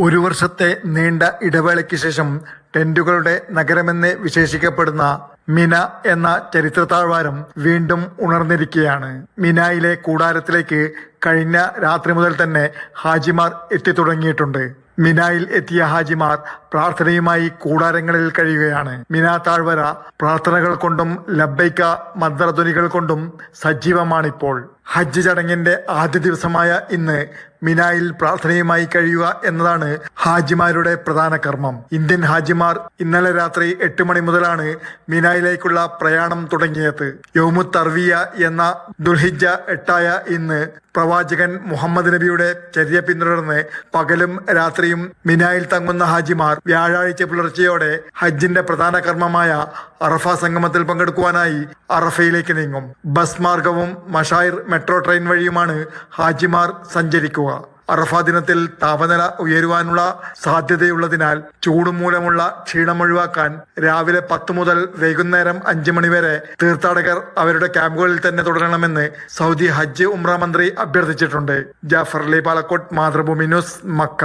ഒരു വർഷത്തെ നീണ്ട ഇടവേളയ്ക്ക് ശേഷം ടെന്റുകളുടെ നഗരമെന്ന് വിശേഷിക്കപ്പെടുന്ന മിന എന്ന ചരിത്ര താഴ്വാരം വീണ്ടും ഉണർന്നിരിക്കുകയാണ്. മിനായിലെ കൂടാരത്തിലേക്ക് കഴിഞ്ഞ രാത്രി മുതൽ തന്നെ ഹാജിമാർ എത്തിത്തുടങ്ങിയിട്ടുണ്ട്. മിനായിൽ എത്തിയ ഹാജിമാർ പ്രാർത്ഥനയുമായി കൂടാരങ്ങളിൽ കഴിയുകയാണ്. മിനാ താഴ്വര പ്രാർത്ഥനകൾ കൊണ്ടും ലബ്ബൈക മന്ത്രധ്വനികൾ കൊണ്ടും സജീവമാണിപ്പോൾ. ഹജ്ജ് ചടങ്ങിന്റെ ആദ്യ ദിവസമായ ഇന്ന് മിനായിൽ പ്രാർത്ഥനയുമായി കഴിയുക എന്നതാണ് ഹാജിമാരുടെ പ്രധാന കർമ്മം. ഇന്ത്യൻ ഹാജിമാർ ഇന്നലെ രാത്രി 8 മണി മുതലാണ് മിനായിലേക്കുള്ള പ്രയാണം തുടങ്ങിയത്. യൗമു തർവിയ എന്ന ദുൽഹിജ്ജ 8 ഇന്ന് പ്രവാചകൻ മുഹമ്മദ് നബിയുടെ ചര്യ പിന്തുടർന്ന് പകലും രാത്രിയും മിനായിൽ തങ്ങുന്ന ഹാജിമാർ വ്യാഴാഴ്ച പുലർച്ചെയോടെ ഹജ്ജിന്റെ പ്രധാന കർമ്മമായ അറഫ സംഗമത്തിൽ പങ്കെടുക്കുവാനായി അറഫയിലേക്ക് നീങ്ങും. ബസ് മാർഗവും മഷായിർ മെട്രോ ട്രെയിൻ വഴിയുമാണ് ഹാജിമാർ സഞ്ചരിക്കുക. അറഫ ദിനത്തിൽ താപനില ഉയരുവാനുള്ള സാധ്യതയുള്ളതിനാൽ ചൂട് മൂലമുള്ള ക്ഷീണം ഒഴിവാക്കാൻ രാവിലെ 10 മുതൽ വൈകുന്നേരം 5 മണി വരെ തീർത്ഥാടകർ അവരുടെ ക്യാമ്പുകളിൽ തന്നെ തുടരണമെന്ന് സൗദി ഹജ്ജ് ഉംറ മന്ത്രി അഭ്യർത്ഥിച്ചിട്ടുണ്ട്. Jafar Ali Palakkot, Mathrubhumi News, Mecca.